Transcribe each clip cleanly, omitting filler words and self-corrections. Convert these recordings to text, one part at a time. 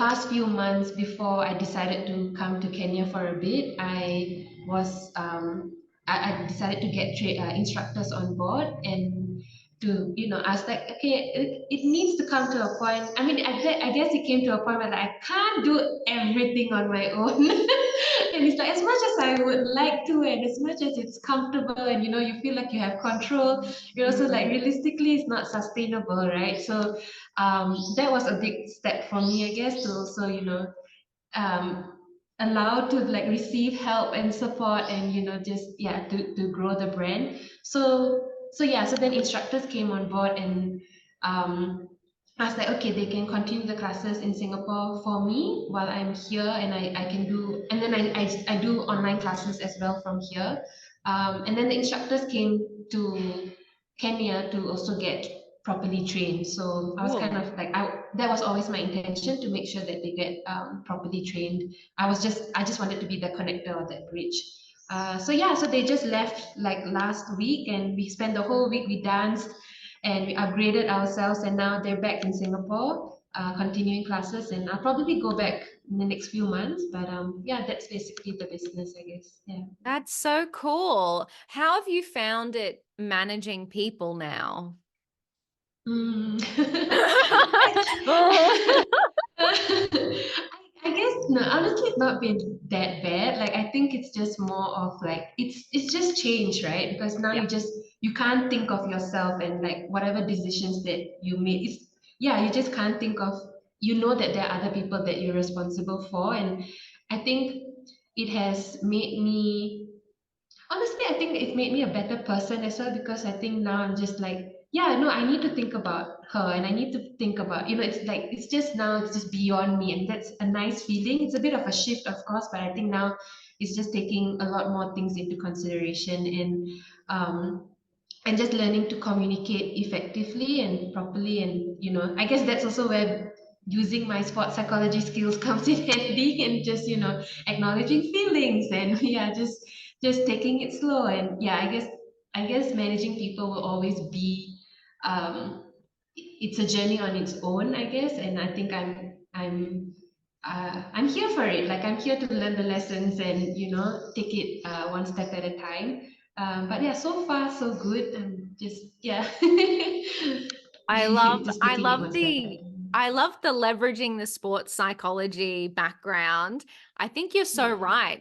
past few months before I decided to come to Kenya for a bit, I decided to get instructors on board and to, I was like, okay, it needs to come to a point. I mean, I guess it came to a point where like, I can't do everything on my own. And it's like, as much as I would like to, and as much as it's comfortable, and you feel like you have control, so like realistically, it's not sustainable, right? So that was a big step for me, I guess, to also, um, allow to like receive help and support and just to grow the brand. So then instructors came on board and I was like, okay, they can continue the classes in Singapore for me while I'm here, and I can do, and then I do online classes as well from here. And then the instructors came to Kenya to also get properly trained. So I was kind Cool. of like, that was always my intention, to make sure that they get properly trained. I just wanted to be the connector or that bridge. So they just left like last week, and we spent the whole week, we danced and we upgraded ourselves, and now they're back in Singapore, continuing classes, and I'll probably go back in the next few months. But yeah, that's basically the business, I guess. Yeah. That's so cool. How have you found it managing people now? Mm. Oh. I guess no, honestly, it's not been that bad. Like I think it's just more of like it's just change, right? Because now Yeah. you can't think of yourself, and like whatever decisions that you made, you just can't think of. You know that there are other people that you're responsible for, and I think it has made me. Honestly, I think it made me a better person as well, because I think now I'm just like, yeah, no, I need to think about her, and I need to think about, it's like, it's just now, it's just beyond me. And that's a nice feeling. It's a bit of a shift, of course, but I think now it's just taking a lot more things into consideration, um, and just learning to communicate effectively and properly. And, I guess that's also where using my sports psychology skills comes in handy, and just, acknowledging feelings, and yeah, just taking it slow. And yeah, I guess managing people will always be um it's a journey on its own, I guess. And I think I'm here for it. Like I'm here to learn the lessons and take it one step at a time. But yeah, so far so good. I'm just yeah, I love just I taking it love one step at a the time. I love the leveraging the sports psychology background. I think you're so Yeah. right.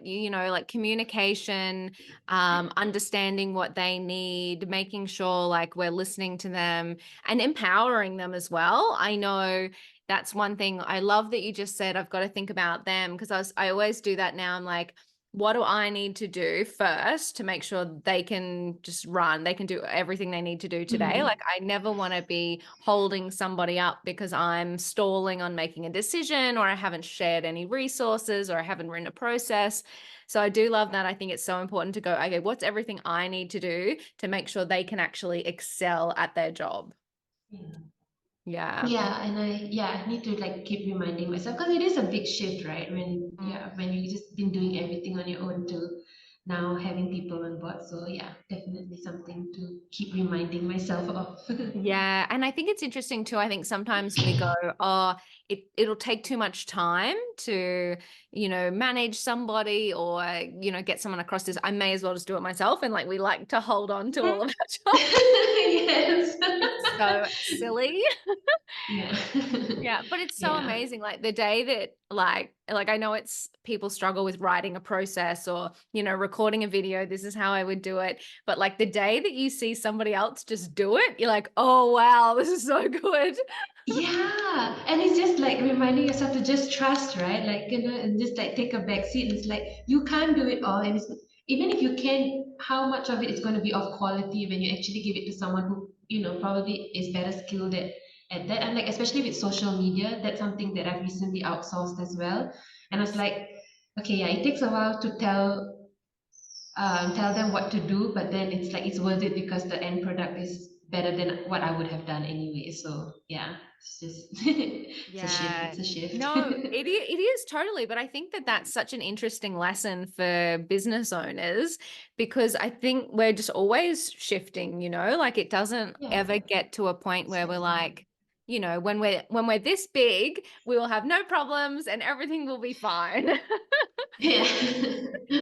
Like communication, understanding what they need, making sure like we're listening to them and empowering them as well. I know that's one thing. I love that you just said I've got to think about them, because I always do that now. I'm like, what do I need to do first to make sure they can just run? They can do everything they need to do today. Mhm. Like, I never want to be holding somebody up because I'm stalling on making a decision, or I haven't shared any resources, or I haven't written a process. So I do love that. I think it's so important to go, okay, what's everything I need to do to make sure they can actually excel at their job? Yeah. Yeah. Yeah, I need to like keep reminding myself, because it is a big shift, right? When you just been doing everything on your own to now having people on board. So yeah, definitely something to keep reminding myself of. Yeah, and I think it's interesting too. I think sometimes we go, oh, it'll take too much time to, manage somebody, or, get someone across this. I may as well just do it myself. And like we like to hold on to all of our jobs. Yes. It's so silly. Yeah. Yeah, but it's so Yeah. amazing. Like the day that like I know it's people struggle with writing a process, or, recording a video, this is how I would do it. But like the day that you see somebody else just do it, you're like, "Oh wow, this is so good." Yeah, and it's just like reminding yourself to just trust, right? Like, and just like take a back seat. It's like you can't do it all, and even if you can, how much of it is going to be of quality when you actually give it to someone who, probably is better skilled at that. And like, especially with social media, that's something that I've recently outsourced as well. And I was like, okay, yeah, it takes a while to tell them what to do, but then it's like it's worth it because the end product is better than what I would have done anyway. So yeah, it's just it's a shift. Yeah. It's a shift. No, it is totally, but I think that that's such an interesting lesson for business owners, because I think we're just always shifting, like it doesn't Yeah, ever get to a point where we're exactly. like, you know, when we're this big, we will have no problems and everything will be fine. Yeah.